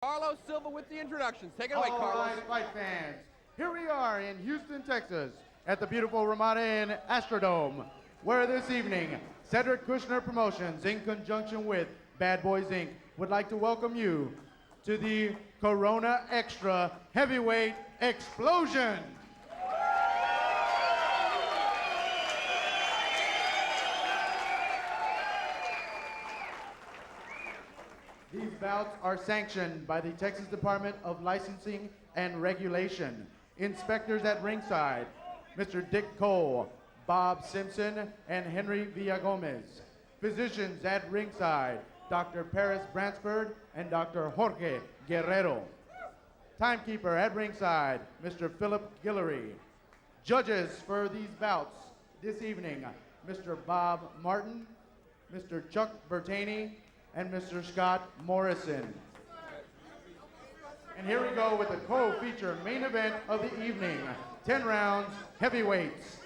Carlos Silva with the introductions. Take it away, All Carlos. right, fight fans. Here we are in Houston, Texas, at the beautiful Ramada Inn Astrodome, where this evening, Cedric Kushner Promotions, in conjunction with Bad Boys Inc., would like to welcome you to the Corona Extra Heavyweight Explosion. These bouts are sanctioned by the Texas Department of Licensing and Regulation. Inspectors at ringside, Mr. Dick Cole, Bob Simpson, and Henry Villagomez. Physicians at ringside, Dr. Paris Bransford and Dr. Jorge Guerrero. Timekeeper at ringside, Mr. Philip Guillory. Judges for these bouts this evening, Mr. Bob Martin, Mr. Chuck Bertaney, and Mr. Scott Morrison. And here we go with the co-feature main event of the evening, 10 rounds heavyweights.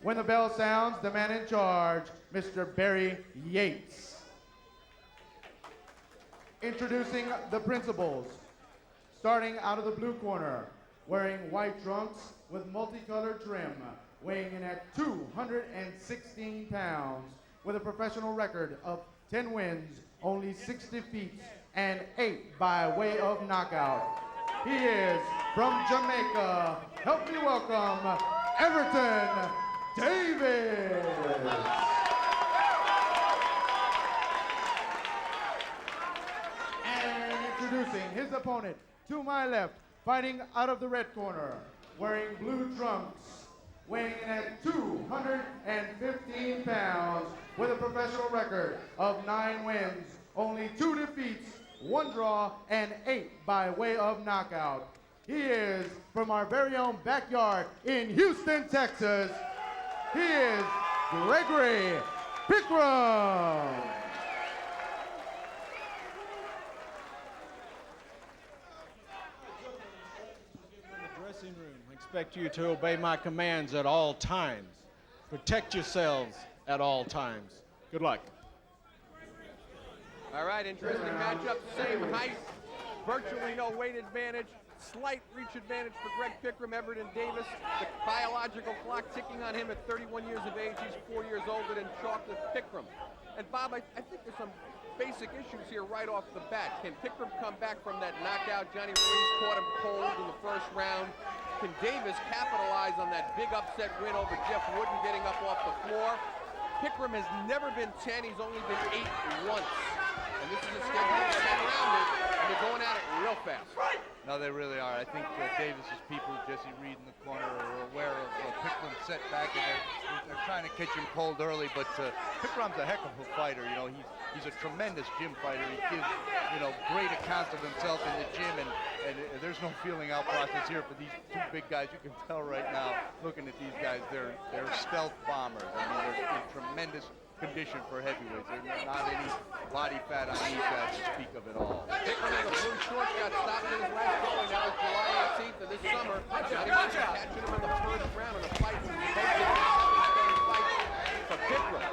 When the bell sounds, the man in charge, Mr. Barry Yates. Introducing the principals. Starting out of the blue corner, wearing white trunks with multicolored trim, weighing in at 216 pounds, with a professional record of 10 wins, only 6 defeats, and 8 by way of knockout. He is from Jamaica. Help me welcome Everton Davis. And introducing his opponent, to my left, fighting out of the red corner, wearing blue trunks, weighing in at 215 pounds, with a professional record of 9 wins, only 2 defeats, 1 draw, and 8 by way of knockout. He is from our very own backyard in Houston, Texas. He is Gregory Pickrom. Dressing room. I expect you to obey my commands at all times. Protect yourselves at all times. Good luck. All right, interesting matchup. Same height, virtually no weight advantage, slight reach advantage for Greg Pickrom, Everton Davis. The biological clock ticking on him at 31 years of age. He's 4 years older than Chocolate Pickrom. And Bob, I think there's some basic issues here right off the bat. Can Pickrom come back from that knockout? Johnny Ruiz caught him cold in the first round. Can Davis capitalize on that big upset win over Jeff Wooden, getting up off the floor? Pickrom has never been 10. He's only been 8 once. And this is a schedule of 10 rounders, and they're going at it real fast. No, they really are. I think Davis's people, Jesse Reed in the corner, are aware of Pickrom's setback, and they're trying to catch him cold early. But Pickrom's a heck of a fighter. You know, he's a tremendous gym fighter. He gives, great accounts of himself in the gym, and there's no feeling out process here for these 2 big guys. You can tell right now, looking at these guys, they're stealth bombers. I mean, they're in tremendous condition for heavyweights. There's not any body fat on these guys to speak of at all. Pickrom in the blue shorts got stopped in his last going. That was July 18th of this summer. Johnny Ruiz catching him in the first round in a fight. For Pickrom.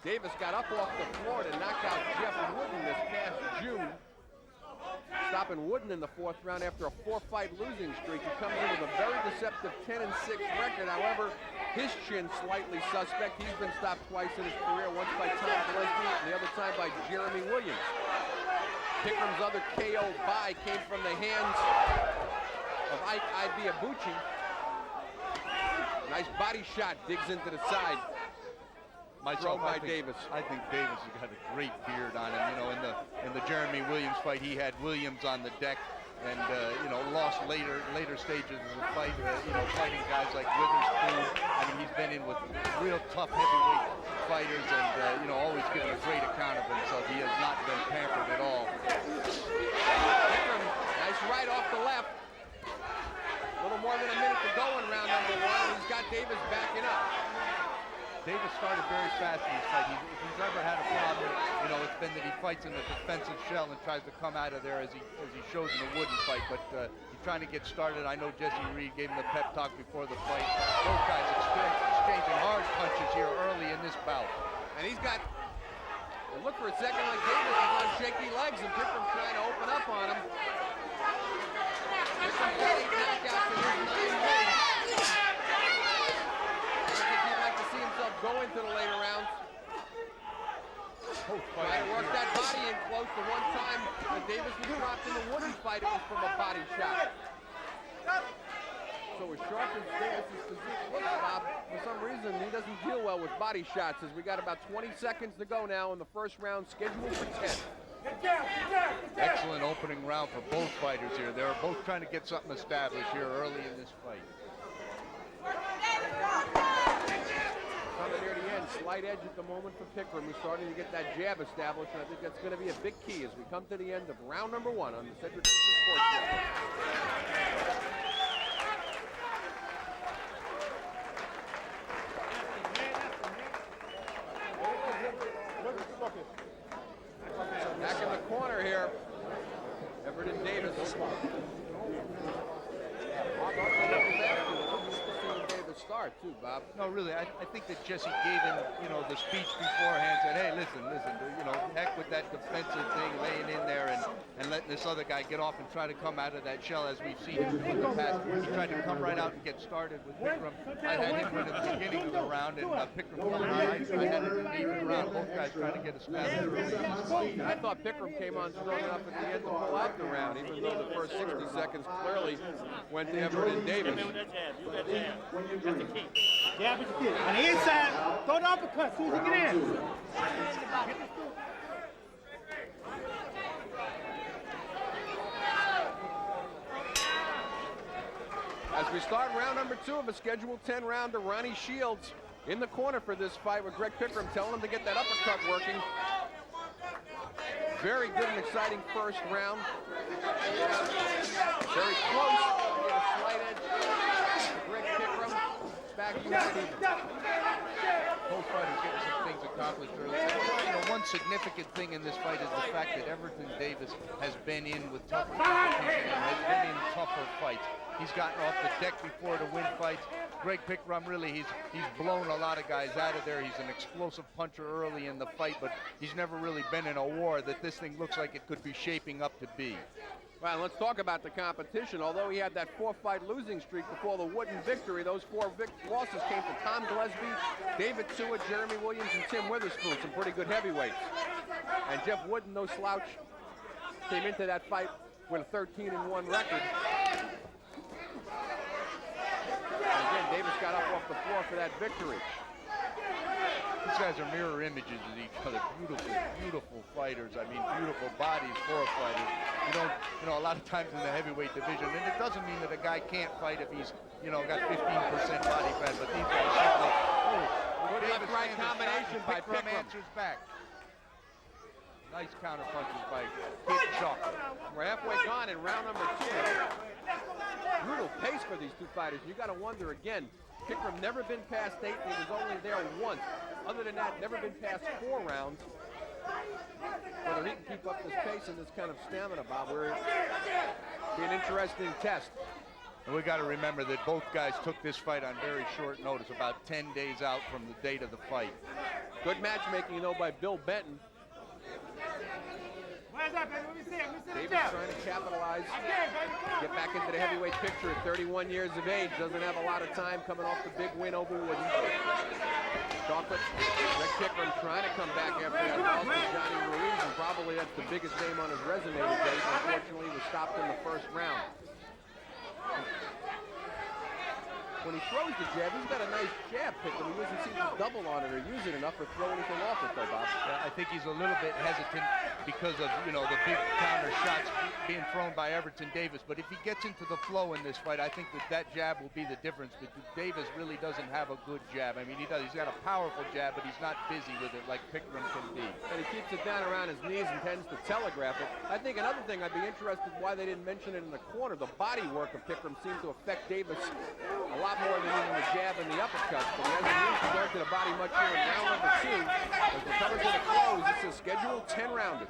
Davis got up off the floor to knock out Jeff Wooden this past June. Stopping Wooden in the 4th round after a 4-fight losing streak. He comes in with a very deceptive 10-6 record. However, his chin slightly suspect. He's been stopped twice in his career, once by Tom Gillespie and the other time by Jeremy Williams. Pickrom's other KO bye came from the hands of Ike Ibiabuchi. Nice body shot, digs into the side. Throw by Davis. I think Davis has got a great beard on him. You know, in the Jeremy Williams fight, he had Williams on the deck, and lost later stages of the fight. Fighting guys like Witherspoon. I mean, he's been in with real tough heavyweight fighters, and always given a great account of himself. He has not been pampered at all. Pickrom, nice right off the left. A little more than a minute to go in round number 1, and he's got Davis backing up. Davis started very fast in this fight. If he's ever had a problem, it's been that he fights in the defensive shell and tries to come out of there as he showed in the Wooden fight. But he's trying to get started. I know Jesse Reed gave him the pep talk before the fight. Both guys exchanging hard punches here early in this bout. And he's got, it looked for a second like Davis was on shaky legs, and Pickrom trying to open up on him. The one time that Davis was dropped in the Wooden fight, it was from a body shot. So as sharp as Davis's physique looks, Bob, for some reason he doesn't deal well with body shots, as we got about 20 seconds to go now in the first round, scheduled for 10. Excellent opening round for both fighters here. They're both trying to get something established here early in this fight. Coming near the end, slight edge at the moment for Pickrom, who's starting to get that jab established, and I think that's going to be a big key as we come to the end of round number 1 on the Cedric Sports Show. Back in the corner here, Everton Davis. Start too, Bob. No, really, I think that Jesse gave him, you know, the speech beforehand, said, hey, listen, you know, heck with that defensive thing, laying in there and letting this other guy get off and try to come out of that shell, as we've seen him do in the past. He tried to come right out and get started with Pickrom. I had him win at the beginning of the round, and Pickrom coming out. I had it in an even round, both guys trying to get established. I thought Pickrom came on strong enough at the end to pull out the round, even though the first 60 seconds clearly went to Everton Davis. That's the key. Jab is the key. On the inside, throw the uppercut as soon as you get in. As we start round number 2 of a scheduled 10 rounder, Ronnie Shields in the corner for this fight with Greg Pickrom telling him to get that uppercut working. Very good and exciting first round. Very close. He had a slight edge. Greg Pickrom back to Both fighters getting some things accomplished early. You know, one significant thing in this fight is the fact that Everton Davis has been in with tougher competition, has been in tougher fights. He's gotten off the deck before to win fights. Greg Pickrom, really, he's blown a lot of guys out of there. He's an explosive puncher early in the fight, but he's never really been in a war that this thing looks like it could be shaping up to be. Well, let's talk about the competition. Although he had that 4-fight losing streak before the Wooden victory, those 4 losses came to Tom Gillespie, David Tua, Jeremy Williams, and Tim Witherspoon, some pretty good heavyweights. And Jeff Wooden, no slouch, came into that fight with a 13-1 record. And again, Davis got up off the floor for that victory. These guys are mirror images of each other. Beautiful, beautiful fighters. I mean, beautiful bodies for fighters. You know, a lot of times in the heavyweight division, and it doesn't mean that a guy can't fight if he's, you know, got 15% body fat, but these guys simply, Good left-right combination by Pickrom. Answers back. Nice counter punches by Kid Chalk. We're halfway gone in round number 2. Brutal pace for these two fighters. You got to wonder again. Pickrom never been past 8, and he was only there once. Other than that, never been past 4 rounds. Whether he can keep up this pace and this kind of stamina, Bob, will be an interesting test. And we got to remember that both guys took this fight on very short notice, about 10 days out from the date of the fight. Good matchmaking, though, by Bill Benton. Davis trying to capitalize, get back into the heavyweight picture at 31 years of age. Doesn't have a lot of time coming off the big win over Wooden. Chocolate, Greg Pickrom trying to come back after that loss to Johnny Ruiz, and probably that's the biggest name on his resume today. Unfortunately, he was stopped in the first round. When he throws the jab, he's got a nice jab, Pickrom. He doesn't seem to double on it or use it enough or throw anything off it, though, Bob. Yeah, I think he's a little bit hesitant because of, you know, the big counter shots being thrown by Everton Davis. But if he gets into the flow in this fight, I think that jab will be the difference. But Davis really doesn't have a good jab. I mean, he does. He's got a powerful jab, but he's not busy with it like Pickrom can be. And he keeps it down around his knees and tends to telegraph it. I think another thing, I'd be interested why they didn't mention it in the corner. The body work of Pickrom seemed to affect Davis a lot more than even the jab and the uppercuts. But he hasn't used the work to the body much here in round number 2. As we're coming to the close, this is scheduled 10-rounder.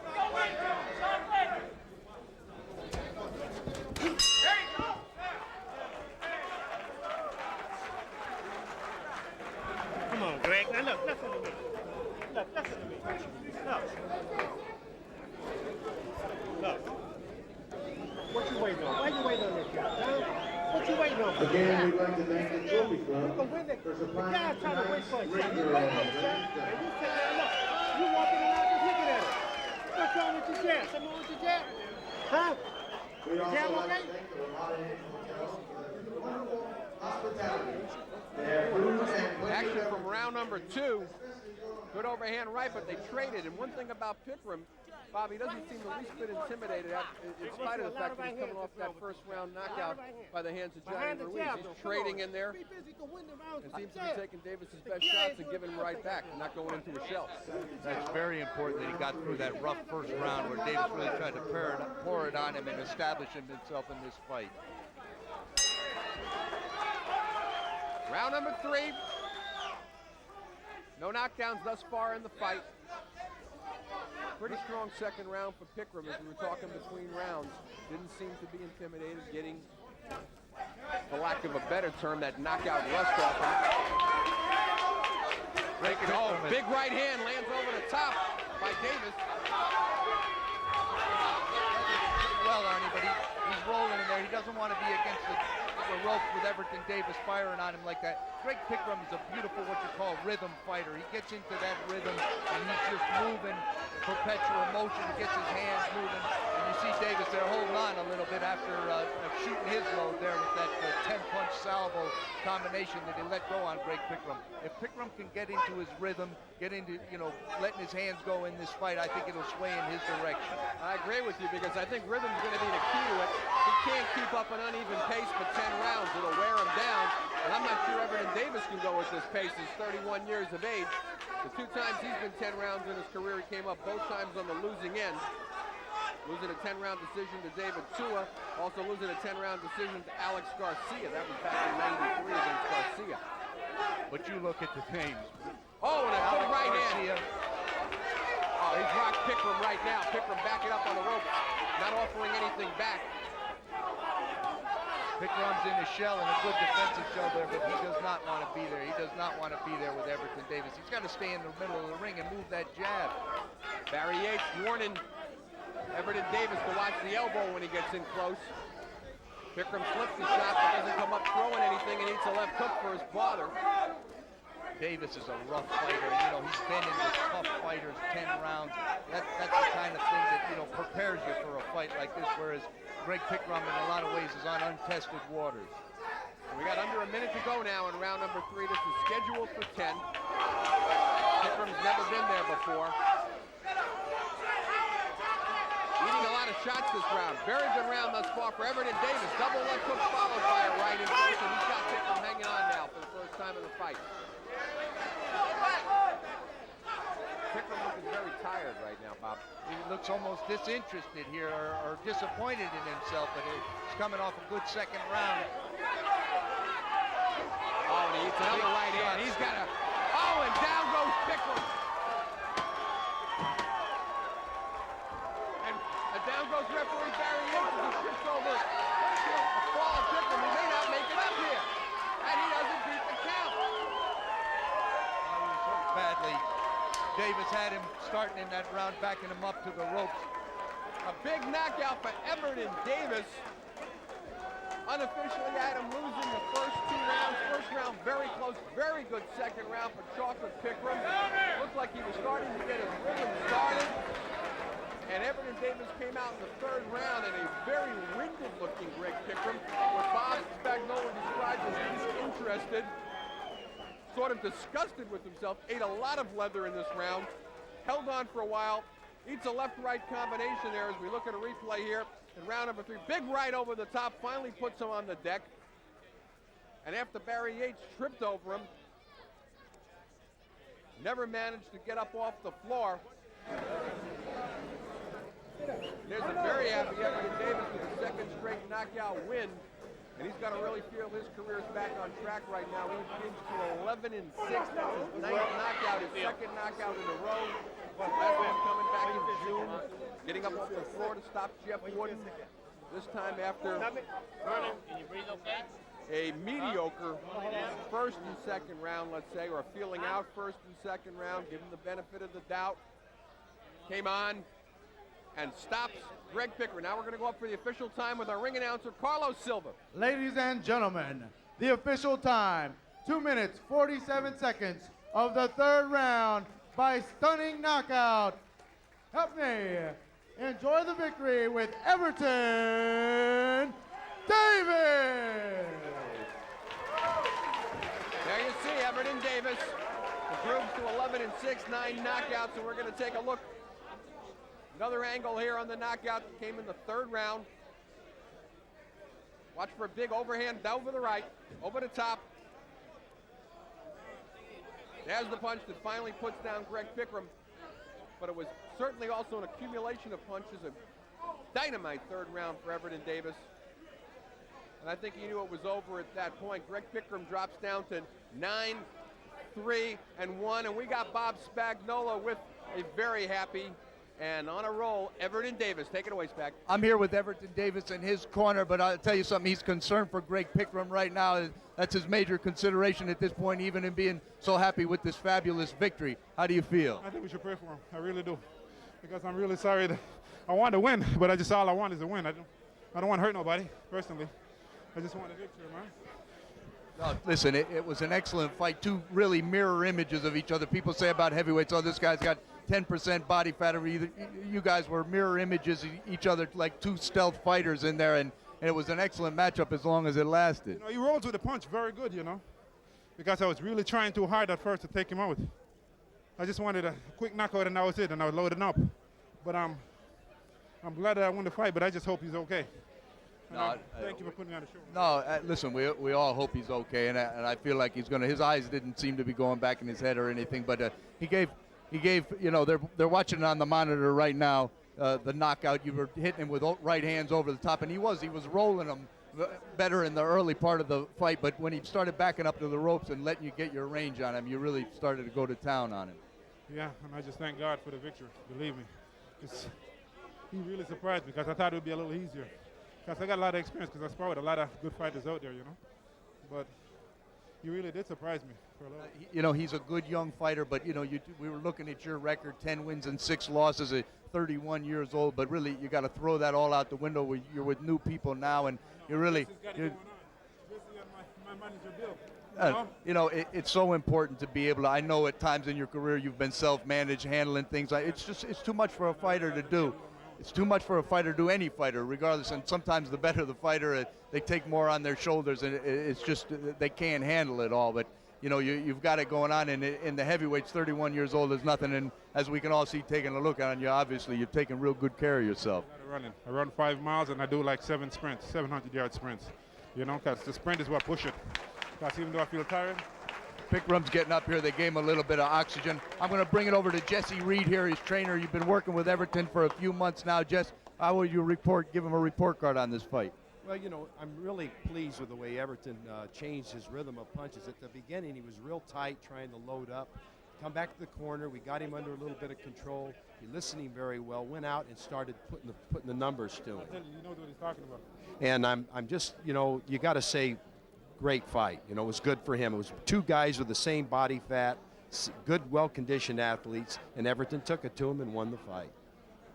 Come on, Greg. Now look, listen to me. Look, listen to me. Look. What you waiting on? Why you waiting on this guy? Huh? What you waiting on? Again, we'd like to thank the Trophy You Club can win it. for The supplying guy trying to wait for a shot. You tonight's waiting on a shot. And you sit there, look. You walking around just looking at it. What's wrong with your jab? Something wrong with your jab? Huh? We also Jab like okay? to thank the Ramada Inn Hotel for their wonderful hospitality. They have food and plenty Action of from round number 2. Good overhand right, but they traded. And one thing about Pickrom, Bob, he doesn't seem the least bit intimidated in spite of the fact that he's coming off that first round knockout by the hands of Johnny Ruiz. He's trading in there and seems to be taking Davis's best shots and giving him right back, not going into a shell. That's very important that he got through that rough first round where Davis really tried to pour it on him and establish himself in this fight. Round number 3. No knockdowns thus far in the fight. Pretty strong second round for Pickrom as we were talking between rounds. Didn't seem to be intimidated, getting, for lack of a better term, that knockout rust off him. Big right hand lands over the top by Davis. Well, Arnie, but he's rolling in there. He doesn't want to be against the ropes with Everton Davis firing on him like that. Greg Pickrom is a beautiful, what you call, rhythm fighter. He gets into that rhythm and he's just moving, perpetual motion. He gets his hands moving. And you see Davis there holding on a little bit after shooting his load there with that 10-punch salvo combination that he let go on Greg Pickrom. If Pickrom can get into his rhythm, get into, letting his hands go in this fight, I think it'll sway in his direction. I agree with you because I think rhythm's going to be the key to it. He can't keep up an uneven pace for 10 rounds. It'll wear him down. And I'm not sure Everton Davis can go at this pace. He's 31 years of age. The 2 times he's been 10 rounds in his career, he came up both times on the losing end. Losing a 10-round decision to David Tua. Also losing a 10-round decision to Alex Garcia. That was back in '93 against Garcia. But you look at the names. Oh, and a good right Garcia. hand. Oh, he's rocked Pickrom right now. Pickrom backing up on the rope, not offering anything back. Pickrom's in a shell and a good defensive shell there, but he does not want to be there. He does not want to be there with Everton Davis. He's got to stay in the middle of the ring and move that jab. Barry Yates warning Everton Davis to watch the elbow when he gets in close. Pickrom slips the shot but doesn't come up throwing anything and eats a left hook for his father. Davis is a rough fighter. He's been in with tough fighters, 10 rounds. That's the kind of thing that, prepares you for a fight like this, whereas Greg Pickrom in a lot of ways is on untested waters. And we got under a minute to go now in round number 3. This is scheduled for 10. Pickrom's never been there before. Eating a lot of shots this round. Very good round thus far for Everton Davis. Double left hook followed by a right in close, and he's got Pickrom hanging on now for the first time in the fight. Pickrom looking very tired right now, Bob. He looks almost disinterested here or disappointed in himself, but he's coming off a good second round. Oh, and he eats another right hand. He's got a... Oh, and down goes Pickrom. And down goes referee Barry Yates as he shifts over. A fall of Pickrom. He may not make it up here. And he doesn't beat the count. Badly. Davis had him starting in that round, backing him up to the ropes. A big knockout for Everton Davis. Unofficially had him losing the first 2 rounds. First round very close, very good second round for Chocolate Pickrom. Looked like he was starting to get his rhythm started. And Everton Davis came out in the 3rd round in a very winded looking Greg Pickrom. What Bob Spagnuolo described as disinterested. Sort of disgusted with himself, ate a lot of leather in this round, held on for a while, eats a left-right combination there as we look at a replay here in round number 3. Big right over the top, finally puts him on the deck. And after Barry Yates tripped over him, never managed to get up off the floor. There's a very happy Everton Davis with a 2nd straight knockout win. And he's got to really feel his career's back on track right now. He's inched to 11-6. That's his 9th knockout, his 2nd knockout in a row. Last one coming back in June, getting up off the floor to stop Jeff Wooden. This time after a mediocre 1st and 2nd round, let's say, or feeling out 1st and 2nd round, give him the benefit of the doubt. Came on and stops Greg Pickrom. Now we're going to go up for the official time with our ring announcer, Carlos Silva. Ladies and gentlemen, the official time, 2 minutes, 47 seconds of the 3rd round by stunning knockout. help me enjoy the victory with Everton Davis. There you see Everton Davis improves to 11-6, 9 knockouts, and we're going to take a look. Another angle here on the knockout that came in the 3rd round. Watch for a big overhand over the right, over the top. There's the punch that finally puts down Greg Pickrom, but it was certainly also an accumulation of punches, a dynamite 3rd round for Everton Davis. And I think he knew it was over at that point. Greg Pickrom drops down to 9-3-1, and we got Bob Spagnola with a very happy and on a roll, Everton Davis. Take it away, Spag. I'm here with Everton Davis in his corner, but I'll tell you something, he's concerned for Greg Pickrom right now. That's his major consideration at this point, even in being so happy with this fabulous victory. How do you feel? I think we should pray for him. I really do. Because I'm really sorry that I want to win, but all I want is a win. I don't want to hurt nobody, personally. I just want a victory, man. No, listen, it was an excellent fight. 2 really mirror images of each other. People say about heavyweights, oh, this guy's got 10% body fat. You guys were mirror images of each other, like 2 stealth fighters in there, and it was an excellent matchup as long as it lasted. You know, he rolls with the punch very good, you know, because I was really trying too hard at first to take him out. I just wanted a quick knockout, and that was it, and I was loading up. But I'm glad that I won the fight, but I just hope he's okay. No, thank you for putting me on the show. No, listen, we all hope he's okay, and I feel like he's gonna. His eyes didn't seem to be going back in his head or anything, but he gave. You know, they're watching it on the monitor right now. The knockout, you were hitting him with right hands over the top, and he was rolling them better in the early part of the fight. But when he started backing up to the ropes and letting you get your range on him, you really started to go to town on him. Yeah, and I just thank God for the victory. Believe me, he really surprised me because I thought it would be a little easier. Because I got a lot of experience because I sparred with a lot of good fighters out there, you know. But he really did surprise me for a little. You know, he's a good young fighter, but, you know, we were looking at your record, 10 wins and 6 losses at 31 years old. But really, you got to throw that all out the window. You're with new people now, and you really. You know, it's so important to be able to. I know at times in your career you've been self-managed, handling things. It's too much for a fighter to do. It's too much for a fighter to do, any fighter, regardless. And sometimes the better the fighter, they take more on their shoulders, and it's just they can't handle it all. But you know, you've got it going on. And in the heavyweights, 31 years old is nothing. And as we can all see, taking a look on you, obviously you've taken real good care of yourself. I run 5 miles and I do like 7 sprints, 700-yard sprints. You know, because the sprint is what push it. Because even though I feel tired. Pickrom's getting up here. They gave him a little bit of oxygen. I'm going to bring it over to Jesse Reed here, his trainer. You've been working with Everton for a few months now. Jess, how will you give him a report card on this fight? Well, you know, I'm really pleased with the way Everton changed his rhythm of punches. At the beginning, he was real tight, trying to load up. Come back to the corner. We got him under a little bit of control. He listened to him very well. Went out and started putting the numbers to him. You know what he's talking about. And I'm just, you know, you got to say, great fight. You know, it was good for him. It was 2 guys with the same body fat, good, well-conditioned athletes, and Everton took it to him and won the fight.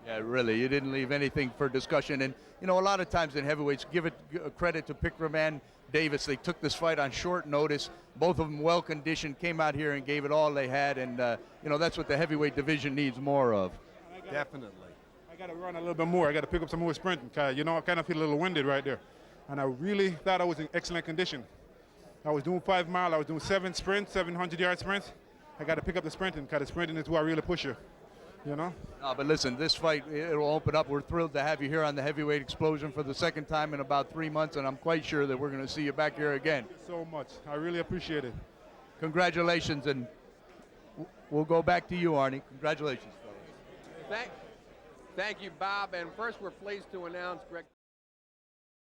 Yeah, really, you didn't leave anything for discussion. And, you know, a lot of times in heavyweights, give it credit to Pickrom and Davis. They took this fight on short notice. Both of them well-conditioned, came out here and gave it all they had. And, you know, that's what the heavyweight division needs more of. Definitely. I got to run a little bit more. I got to pick up some more sprinting because, you know, I kind of feel a little winded right there. And I really thought I was in excellent condition. I was doing 5 miles. I was doing 7 sprints, 700-yard sprints. I got to pick up the sprinting because the sprinting is what really push you, you know? No, but listen, this fight, it'll open up. We're thrilled to have you here on the Heavyweight Explosion for the 2nd time in about 3 months, and I'm quite sure that we're going to see you back here again. Thank you so much. I really appreciate it. Congratulations, and we'll go back to you, Arnie. Congratulations, fellas. Thank you, Bob. And first, we're pleased to announce Greg.